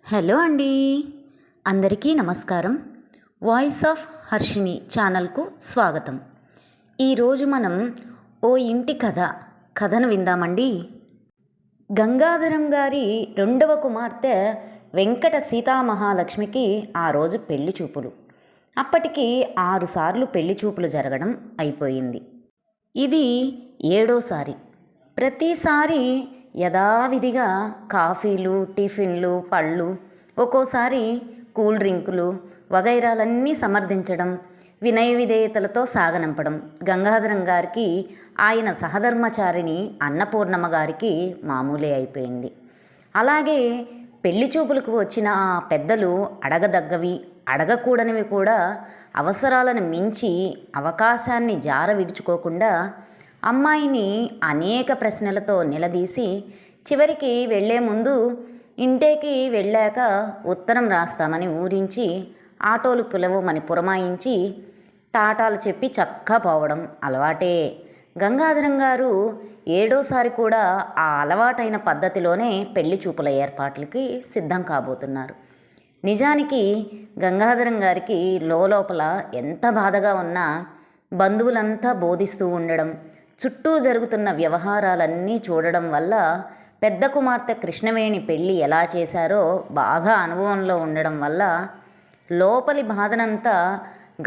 Hello అండి, అందరికీ నమస్కారం. వాయిస్ ఆఫ్ హర్షిని ఛానల్కు స్వాగతం. ఈరోజు మనం ఓ ఇంటి కథను విందామండి. గంగాధరం గారి రెండవ కుమార్తె వెంకట సీతామహాలక్ష్మికి ఆ రోజు పెళ్లి చూపులు. అప్పటికి 6 సార్లు పెళ్లి చూపులు జరగడం అయిపోయింది. ఇది 7వసారి. ప్రతిసారి యథావిధిగా కాఫీలు, టిఫిన్లు, పళ్ళు, ఒక్కోసారి కూల్ డ్రింకులు వగైరాలన్నీ సమర్థించడం, వినయ విధేయతలతో సాగనంపడం గంగాధరం గారికి, ఆయన సహధర్మచారిణి అన్నపూర్ణమ్మ గారికి మామూలే అయిపోయింది. అలాగే పెళ్లి చూపులకు వచ్చిన ఆ పెద్దలు అడగదగ్గవి, అడగకూడనివి కూడా అవసరాలను మించి అవకాశాన్ని జార విడుచుకోకుండా అమ్మాయిని అనేక ప్రశ్నలతో నిలదీసి చివరికి వెళ్లే ముందు ఇంటికి వెళ్ళాక ఉత్తరం రాస్తామని ఊరించి ఆటోలు పిలవమని పురమాయించి టాటాలు చెప్పి చక్కా పోవడం అలవాటే. గంగాధరం గారు 7వసారి కూడా ఆ అలవాటైన పద్ధతిలోనే పెళ్లి చూపుల ఏర్పాట్లకి సిద్ధం కాబోతున్నారు. నిజానికి గంగాధరం గారికి లోపల ఎంత బాధగా ఉన్నా బంధువులంతా బోధిస్తూ ఉండడం, చుట్టూ జరుగుతున్న వ్యవహారాలన్నీ చూడడం వల్ల పెద్ద కుమార్తె కృష్ణవేణి పెళ్ళి ఎలా చేశారో బాగా అనుభవంలో ఉండడం వల్ల లోపలి బాధనంతా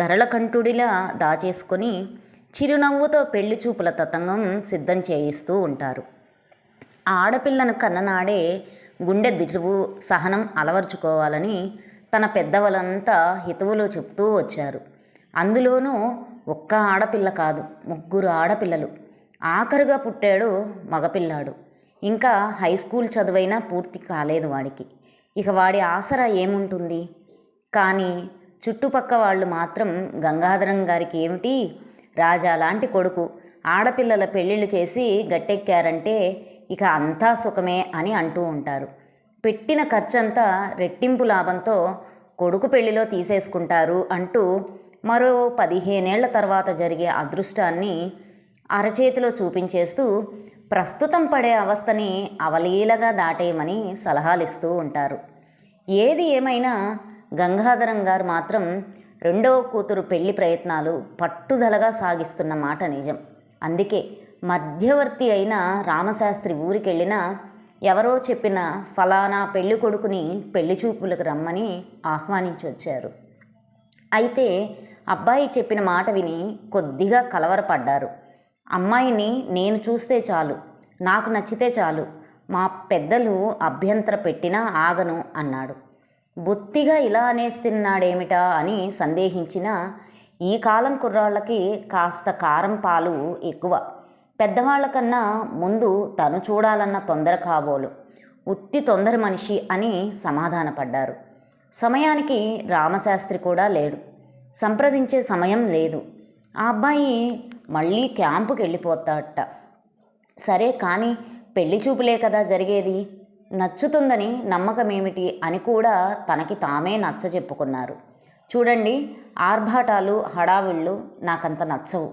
గరళకంఠుడిలా దాచేసుకొని చిరునవ్వుతో పెళ్లి చూపుల తతంగం సిద్ధం చేయిస్తూ ఉంటారు. ఆడపిల్లను కన్ననాడే గుండె దిటువు, సహనం అలవర్చుకోవాలని తన పెద్దవాళ్ళంతా హితవులు చెప్తూ వచ్చారు. అందులోనూ ఒక్క ఆడపిల్ల కాదు, 3 ఆడపిల్లలు. ఆఖరుగా పుట్టాడు మగపిల్లాడు. ఇంకా హై స్కూల్ చదువైనా పూర్తి కాలేదు వాడికి. ఇక వాడి ఆసరా ఏముంటుంది? కానీ చుట్టుపక్క వాళ్ళు మాత్రం గంగాధరం గారికి ఏమిటి, రాజా లాంటి కొడుకు, ఆడపిల్లల పెళ్ళిళ్ళు చేసి గట్టెక్కారంటే ఇక అంతా సుఖమే అని అంటూ ఉంటారు. పెట్టిన ఖర్చంతా రెట్టింపు లాభంతో కొడుకు పెళ్లిలో తీసేసుకుంటారు అంటూ మరో 15 ఏళ్ల తర్వాత జరిగే అదృష్టాన్ని అరచేతిలో చూపించేస్తూ ప్రస్తుతం పడే అవస్థని అవలీలగా దాటేయమని సలహాలిస్తూ ఉంటారు. ఏది ఏమైనా గంగాధరం గారు మాత్రం రెండవ కూతురు పెళ్లి ప్రయత్నాలు పట్టుదలగా సాగిస్తున్న మాట నిజం. అందుకే మధ్యవర్తి అయిన రామశాస్త్రి ఊరికెళ్ళినా ఎవరో చెప్పిన ఫలానా పెళ్లి కొడుకుని పెళ్లి చూపులకు రమ్మని ఆహ్వానించి వచ్చారు. అయితే అబ్బాయి చెప్పిన మాట విని కొద్దిగా కలవరపడ్డారు. అమ్మాయిని నేను చూస్తే చాలు, నాకు నచ్చితే చాలు, మా పెద్దలు అభ్యంతర పెట్టినా ఆగను అన్నాడు. బొత్తిగా ఇలా అనేస్తున్నాడేమిటా అని సందేహించిన ఈ కాలం కుర్రాళ్ళకి కాస్త కారం పాలు ఎక్కువ. పెద్దవాళ్లకన్నా ముందు తను చూడాలన్న తొందర కాబోలు, ఉత్తి తొందర మనిషి అని సమాధానపడ్డారు. సమయానికి రామశాస్త్రి కూడా లేడు, సంప్రదించే సమయం లేదు. ఆ అబ్బాయి మళ్ళీ క్యాంపుకి వెళ్ళిపోతాడట. సరే కానీ పెళ్లి చూపులే కదా జరిగేది, నచ్చుతుందని నమ్మకమేమిటి అని కూడా తనకి తామే నచ్చ చెప్పుకున్నారు. చూడండి, ఆర్భాటాలు హడావిళ్ళు నాకంత నచ్చవు.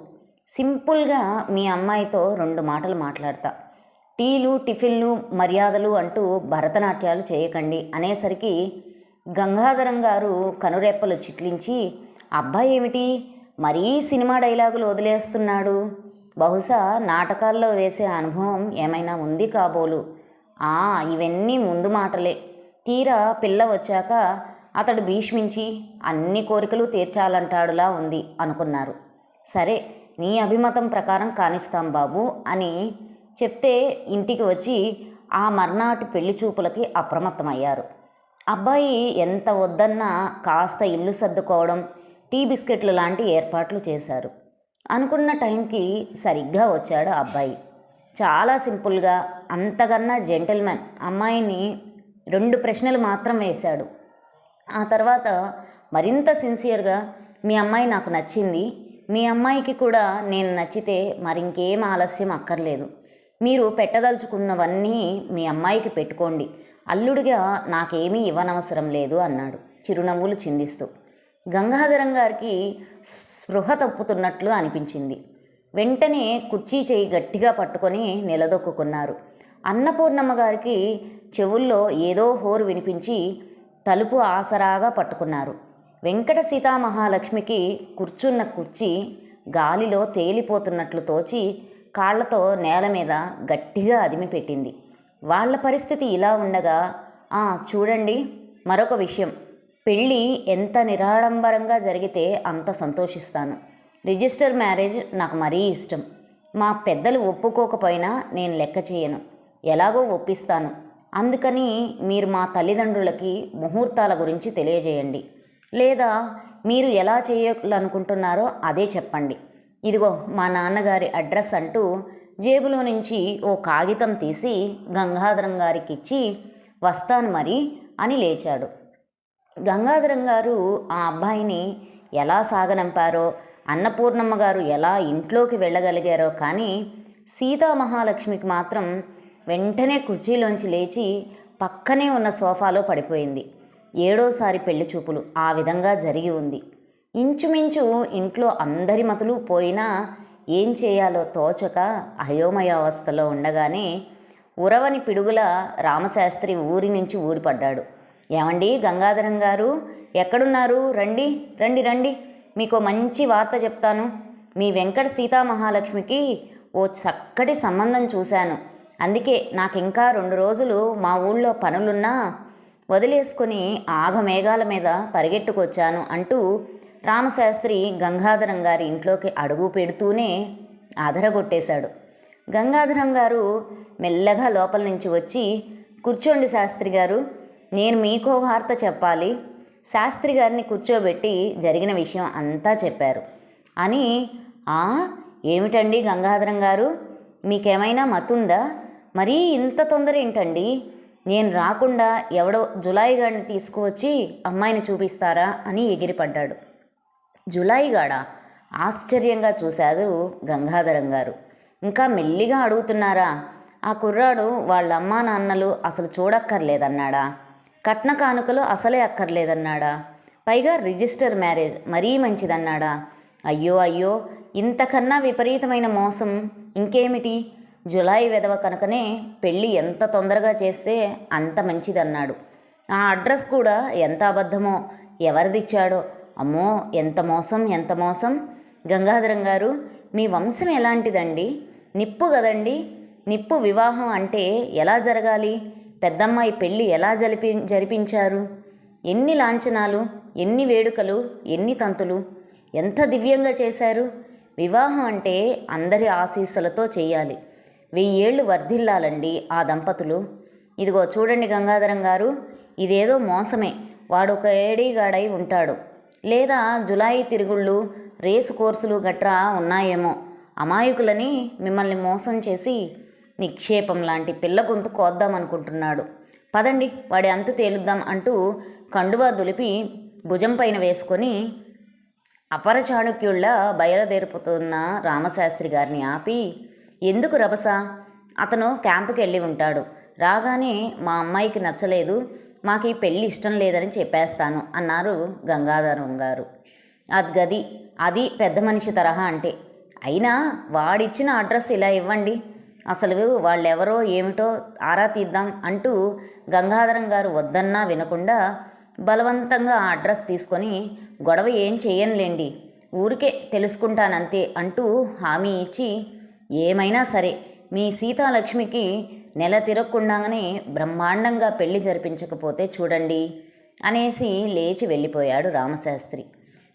సింపుల్గా మీ అమ్మాయితో 2 మాటలు మాట్లాడతా, టీలు టిఫిన్లు మర్యాదలు అంటూ భరతనాట్యాలు చేయకండి అనేసరికి గంగాధరం గారు కనురెప్పలు చిట్లించి, అబ్బాయి ఏమిటి మరీ సినిమా డైలాగులు వదిలేస్తున్నాడు, బహుశా నాటకాల్లో వేసే అనుభవం ఏమైనా ఉంది కాబోలు, ఇవన్నీ ముందు మాటలే, తీరా పిల్ల వచ్చాక అతడు భీష్మించి అన్ని కోరికలు తీర్చాలంటాడులా ఉంది అనుకున్నారు. సరే నీ అభిమతం ప్రకారం కానిస్తాం బాబు అని చెప్తే ఇంటికి వచ్చి ఆ మర్నాటి పెళ్లి చూపులకి అప్రమత్తమయ్యారు. అబ్బాయి ఎంత వద్దన్నా కాస్త ఇల్లు సర్దుకోవడం, టీ బిస్కెట్లు లాంటి ఏర్పాట్లు చేశారు. అనుకున్న టైంకి సరిగ్గా వచ్చాడు అబ్బాయి. చాలా సింపుల్గా, అంతకన్నా జెంటిల్మెన్ అమ్మాయిని 2 ప్రశ్నలు మాత్రం వేశాడు. ఆ తర్వాత మరింత సిన్సియర్గా, మీ అమ్మాయి నాకు నచ్చింది, మీ అమ్మాయికి కూడా నేను నచ్చితే మరింకేం ఆలస్యం అక్కర్లేదు, మీరు పెట్టదలుచుకున్నవన్నీ మీ అమ్మాయికి పెట్టుకోండి, అల్లుడిగా నాకేమీ ఇవ్వనవసరం లేదు అన్నాడు చిరునవ్వులు చిందిస్తూ. గంగాధరం గారికి స్పృహ తప్పుతున్నట్లు అనిపించింది. వెంటనే కుర్చీ చేయి గట్టిగా పట్టుకొని నిలదొక్కున్నారు. అన్నపూర్ణమ్మ గారికి చెవుల్లో ఏదో హోరు వినిపించి తలుపు ఆసరాగా పట్టుకున్నారు. వెంకట సీతామహాలక్ష్మికి కూర్చున్న కుర్చీ గాలిలో తేలిపోతున్నట్లు తోచి కాళ్లతో నేల మీద గట్టిగా అదిమిపెట్టింది. వాళ్ళ పరిస్థితి ఇలా ఉండగా, చూడండి, మరొక విషయం. పెళ్ళి ఎంత నిరాడంబరంగా జరిగితే అంత సంతోషిస్తాను. రిజిస్టర్ మ్యారేజ్ నాకు మరీ ఇష్టం. మా పెద్దలు ఒప్పుకోకపోయినా నేను లెక్క చేయను, ఎలాగో ఒప్పిస్తాను. అందుకని మీరు మా తల్లిదండ్రులకి ముహూర్తాల గురించి తెలియజేయండి. లేదా మీరు ఎలా చేయాలనుకుంటున్నారో అదే చెప్పండి. ఇదిగో మా నాన్నగారి అడ్రస్ అంటూ జేబులో నుంచి ఓ కాగితం తీసి గంగాధరం గారికి ఇచ్చి, వస్తాను మరి అని లేచాడు. గంగాధరం గారు ఆ అబ్బాయిని ఎలా సాగనంపారో, అన్నపూర్ణమ్మ గారు ఎలా ఇంట్లోకి వెళ్ళగలిగారో కానీ సీతామహాలక్ష్మికి మాత్రం వెంటనే కుర్చీలోంచి లేచి పక్కనే ఉన్న సోఫాలో పడిపోయింది. 7వసారి పెళ్లి చూపులు ఆ విధంగా జరిగి ఉంది. ఇంచుమించు ఇంట్లో అందరి మతులు పోయినా ఏం చేయాలో తోచక అయోమయావస్థలో ఉండగానే ఉరవని పిడుగుల రామశాస్త్రి ఊరి నుంచి ఊడిపడ్డాడు. ఏమండి గంగాధరం గారు, ఎక్కడున్నారు? రండి రండి రండి, మీకు మంచి వార్త చెప్తాను. మీ వెంకట సీతామహాలక్ష్మికి ఓ చక్కటి సంబంధం చూశాను. అందుకే నాకు ఇంకా 2 రోజులు మా ఊళ్ళో పనులున్నా వదిలేసుకొని ఆగమేఘాల మీద పరిగెట్టుకొచ్చాను అంటూ రామశాస్త్రి గంగాధరం గారి ఇంట్లోకి అడుగు పెడుతూనే అదరగొట్టేశాడు. గంగాధరం గారు మెల్లగా లోపల నుంచి వచ్చి, కూర్చోండి శాస్త్రి గారు, నేను మీకో వార్త చెప్పాలి. శాస్త్రి గారిని కూర్చోబెట్టి జరిగిన విషయం అంతా చెప్పారు. అని, ఏమిటండి గంగాధరం గారు, మీకేమైనా మతుందా? మరీ ఇంత తొందర ఏంటండి? నేను రాకుండా ఎవడో జులాయి గాడిని తీసుకువచ్చి అమ్మాయిని చూపిస్తారా అని ఎగిరిపడ్డాడు. జులాయిగాడా? ఆశ్చర్యంగా చూశారు గంగాధరం గారు. ఇంకా మెల్లిగా అడుగుతున్నారా? ఆ కుర్రాడు వాళ్ళ అమ్మా నాన్నలు అసలు చూడక్కర్లేదన్నాడా? కట్న కానుకలు అసలే అక్కర్లేదన్నాడా? పైగా రిజిస్టర్ మ్యారేజ్ మరీ మంచిదన్నాడా? అయ్యో అయ్యో, ఇంతకన్నా విపరీతమైన మోసం ఇంకేమిటి? జులాయి వెధవ కనుకనే పెళ్ళి ఎంత తొందరగా చేస్తే అంత మంచిదన్నాడు. ఆ అడ్రస్ కూడా ఎంత అబద్ధమో, ఎవరిదిచ్చాడో. అమ్మో, ఎంత మోసం ఎంత మోసం! గంగాధరం గారు, మీ వంశం ఎలాంటిదండి? నిప్పు కదండి. నిప్పు వివాహం అంటే ఎలా జరగాలి? పెద్దమ్మాయి పెళ్ళి ఎలా జరిపించారు? ఎన్ని లాంఛనాలు, ఎన్ని వేడుకలు, ఎన్ని తంతులు, ఎంత దివ్యంగా చేశారు! వివాహం అంటే అందరి ఆశీస్సులతో చేయాలి. 1000 ఏళ్ళు వర్ధిల్లాలండి ఆ దంపతులు. ఇదిగో చూడండి గంగాధరం గారు, ఇదేదో మోసమే. వాడు ఒక ఏడీగాడై ఉంటాడు. లేదా జులాయి తిరుగుళ్ళు, రేసు కోర్సులు గట్రా ఉన్నాయేమో. అమాయకులని మిమ్మల్ని మోసం చేసి నిక్షేపం లాంటి పిల్ల గొంతు కోద్దామనుకుంటున్నాడు. పదండి వాడి అంతు తేలుద్దాం అంటూ కండువా దులిపి భుజం పైన వేసుకొని అపర చాణుక్యుళ్ళ బయలుదేరుపుతున్న రామశాస్త్రి గారిని ఆపి, ఎందుకు రభస? అతను క్యాంపుకి వెళ్ళి ఉంటాడు. రాగానే మా అమ్మాయికి నచ్చలేదు, మాకు ఈ పెళ్ళి ఇష్టం లేదని చెప్పేస్తాను అన్నారు గంగాధరం గారు. అది పెద్ద మనిషి తరహా అంటే. అయినా వాడిచ్చిన అడ్రస్ ఇలా ఇవ్వండి, అసలు వాళ్ళెవరో ఏమిటో ఆరా తీద్దాం అంటూ గంగాధరం గారు వద్దన్నా వినకుండా బలవంతంగా ఆ అడ్రస్ తీసుకొని, గొడవ ఏం చేయనులేండి, ఊరికే తెలుసుకుంటానంతే అంటూ హామీ ఇచ్చి, ఏమైనా సరే మీ సీతాలక్ష్మికి నెల తిరగకుండానే బ్రహ్మాండంగా పెళ్లి జరిపించకపోతే చూడండి అనేసి లేచి వెళ్ళిపోయాడు రామశాస్త్రి.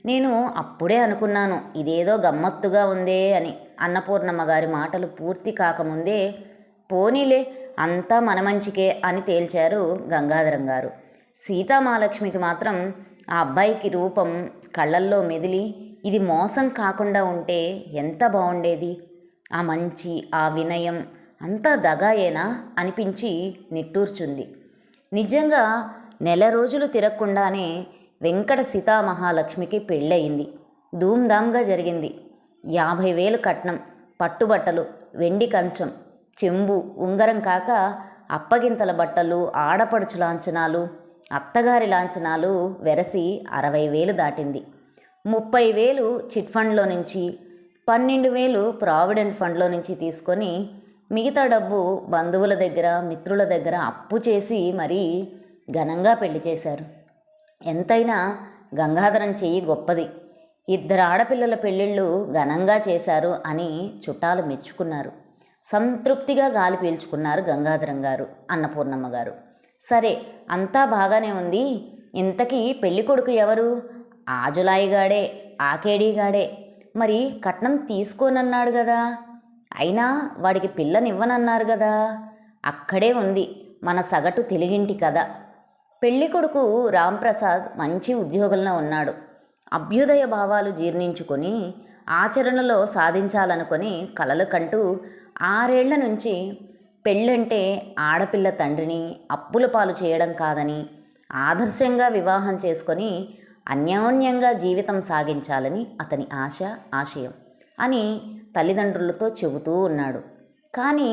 నేను అప్పుడే అనుకున్నాను ఇదేదో గమ్మత్తుగా ఉందే అని. అన్నపూర్ణమ్మ గారి మాటలు పూర్తి కాకముందే, పోనీలే అంతా మన మంచికే అని తేల్చారు గంగాధరం గారు. సీతామహాలక్ష్మికి మాత్రం ఆ అబ్బాయికి రూపం కళ్ళల్లో మెదిలి, ఇది మోసం కాకుండా ఉంటే ఎంత బాగుండేది, ఆ మంచి, ఆ వినయం అంతా దగాయేనా అనిపించి నిట్టూర్చుంది. నిజంగా నెల రోజులు తిరగకుండానే వెంకట సీతామహాలక్ష్మికి పెళ్ళయింది. ధూమ్ధామ్గా జరిగింది. 50,000 కట్నం, పట్టుబట్టలు, వెండి కంచం, చెంబు, ఉంగరం కాక అప్పగింతల బట్టలు, ఆడపడుచు లాంఛనాలు, అత్తగారి లాంఛనాలు వెరసి 60,000 దాటింది. 30,000 చిట్ ఫండ్లో నుంచి, 12,000 ప్రావిడెంట్ ఫండ్లో నుంచి తీసుకొని మిగతా డబ్బు బంధువుల దగ్గర, మిత్రుల దగ్గర అప్పు చేసి మరీ ఘనంగా పెళ్లి చేశారు. ఎంతైనా గంగాధరం చెయ్యి గొప్పది. 2 ఆడపిల్లల పెళ్ళిళ్ళు ఘనంగా చేశారు అని చుట్టాలు మెచ్చుకున్నారు. సంతృప్తిగా గాలి పీల్చుకున్నారు గంగాధరం గారు, అన్నపూర్ణమ్మ గారు. సరే, అంతా బాగానే ఉంది. ఇంతకీ పెళ్లి కొడుకు ఎవరు? ఆజులాయిగాడే, ఆకేడీగాడే. మరి కట్నం తీసుకోనన్నాడు కదా, అయినా వాడికి పిల్లనివ్వనన్నారు కదా. అక్కడే ఉంది మన సగటు తెలుగింటి కథ. పెళ్లి కొడుకు రాంప్రసాద్ మంచి ఉద్యోగంలో ఉన్నాడు. అభ్యుదయ భావాలు జీర్ణించుకొని ఆచరణలో సాధించాలనుకొని కలలు కంటూ 6 ఏళ్ల నుంచి పెళ్ళంటే ఆడపిల్ల తండ్రిని అప్పుల పాలు చేయడం కాదని, ఆదర్శంగా వివాహం చేసుకొని అన్యోన్యంగా జీవితం సాగించాలని అతని ఆశ, ఆశయం అని తల్లిదండ్రులతో చెబుతూ ఉన్నాడు. కానీ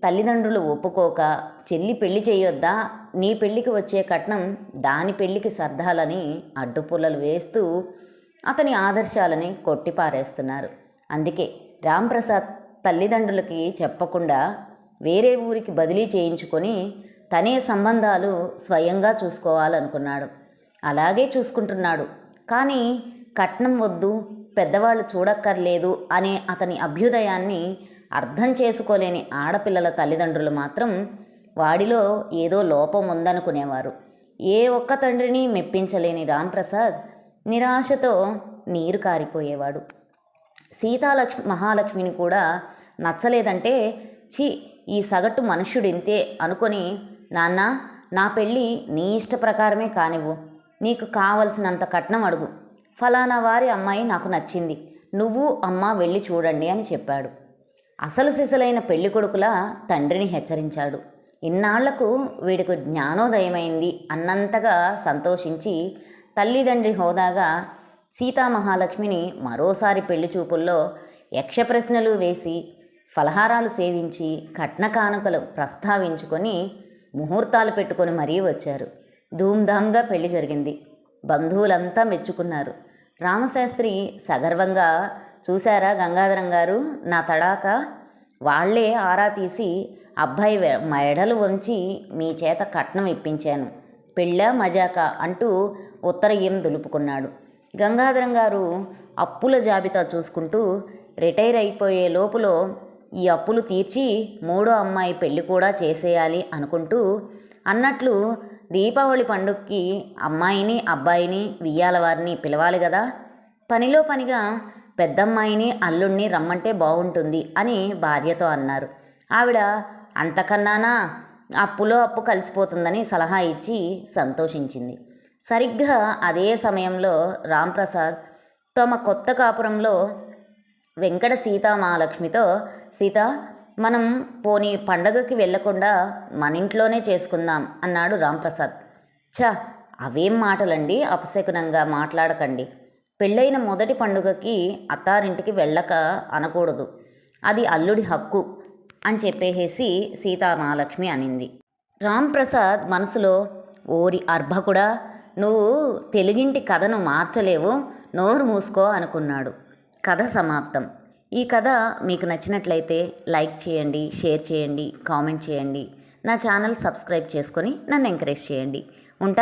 తల్లిదండ్రులు ఒప్పుకోక, చెల్లి పెళ్లి చేయొద్దా, నీ పెళ్ళికి వచ్చే కట్నం దాని పెళ్ళికి సర్దాలని అడ్డుపుల్లలు వేస్తూ అతని ఆదర్శాలని కొట్టిపారేస్తున్నారు. అందుకే రాంప్రసాద్ తల్లిదండ్రులకి చెప్పకుండా వేరే ఊరికి బదిలీ చేయించుకొని తనే సంబంధాలు స్వయంగా చూసుకోవాలనుకున్నాడు. అలాగే చూసుకుంటున్నాడు. కానీ కట్నం వద్దు, పెద్దవాళ్ళు చూడక్కర్లేదు అనే అతని అభ్యుదయాన్ని అర్థం చేసుకోలేని ఆడపిల్లల తల్లిదండ్రులు మాత్రం వాడిలో ఏదో లోపం ఉందనుకునేవారు. ఏ ఒక్క తండ్రిని మెప్పించలేని రాంప్రసాద్ నిరాశతో నీరు కారిపోయేవాడు. మహాలక్ష్మిని కూడా నచ్చలేదంటే, ఛీ, ఈ సగటు మనుష్యుడింతే అనుకొని, నాన్న, నా పెళ్ళి నీ ఇష్ట ప్రకారమే కానివ్వు, నీకు కావలసినంత కట్నం అడుగు, ఫలానా వారి అమ్మాయి నాకు నచ్చింది, నువ్వు అమ్మ వెళ్ళి చూడండి అని చెప్పాడు. అసలు సిసలైన పెళ్లి కొడుకులా తండ్రిని హెచ్చరించాడు. ఇన్నాళ్లకు వీడికి జ్ఞానోదయమైంది అన్నంతగా సంతోషించి తల్లిదండ్రి హోదాగా సీతామహాలక్ష్మిని మరోసారి పెళ్లి చూపుల్లో యక్ష ప్రశ్నలు వేసి, ఫలహారాలు సేవించి, కట్న కానుకలు ప్రస్తావించుకొని ముహూర్తాలు పెట్టుకొని మరీ వచ్చారు. ధూమ్ధామ్గా పెళ్లి జరిగింది. బంధువులంతా మెచ్చుకున్నారు. రామశాస్త్రి సగర్వంగా, చూశారా గంగాధరం గారు నా తడాక, వాళ్లే ఆరా తీసి అబ్బాయి మెడలు వంచి మీ చేత కట్నం ఇప్పించాను, పెళ్ళా మజాక అంటూ ఉత్తరయ్యం దులుపుకున్నాడు. గంగాధరం గారు అప్పుల జాబితా చూసుకుంటూ రిటైర్ అయిపోయే లోపులో ఈ అప్పులు తీర్చి 3వ అమ్మాయి పెళ్లి కూడా చేసేయాలి అనుకుంటూ, అన్నట్లు దీపావళి పండుగకి అమ్మాయిని అబ్బాయిని వియ్యాల వారిని పిలవాలి కదా, పనిలో పనిగా పెద్దమ్మాయిని అల్లుణ్ణి రమ్మంటే బాగుంటుంది అని భార్యతో అన్నారు. ఆవిడ అంతకన్నానా, అప్పులో అప్పు కలిసిపోతుందని సలహా ఇచ్చి సంతోషించింది. సరిగ్గా అదే సమయంలో రాంప్రసాద్ తమ కొత్త కాపురంలో వెంకట సీతామహాలక్ష్మితో, సీత, మనం పోనీ పండగకి వెళ్లకుండా మన ఇంట్లోనే చేసుకుందాం అన్నాడు రాంప్రసాద్. ఛ, అవేం మాటలండి, అపశకునంగా మాట్లాడకండి. పెళ్ళైన మొదటి పండుగకి అత్తారింటికి వెళ్ళక అనకూడదు, అది అల్లుడి హక్కు అని చెప్పేసి సీతామహాలక్ష్మి అనింది. రాంప్రసాద్ మనసులో, ఓరి అర్భకుడా, నువ్వు తెలుగింటి కథను మార్చలేవు, నోరు మూసుకో అనుకున్నాడు. కథ సమాప్తం. ఈ కథ మీకు నచ్చినట్లయితే లైక్ చేయండి, షేర్ చేయండి, కామెంట్ చేయండి. నా ఛానల్ సబ్స్క్రైబ్ చేసుకొని నన్ను ఎంకరేజ్ చేయండి. ఉంటాను.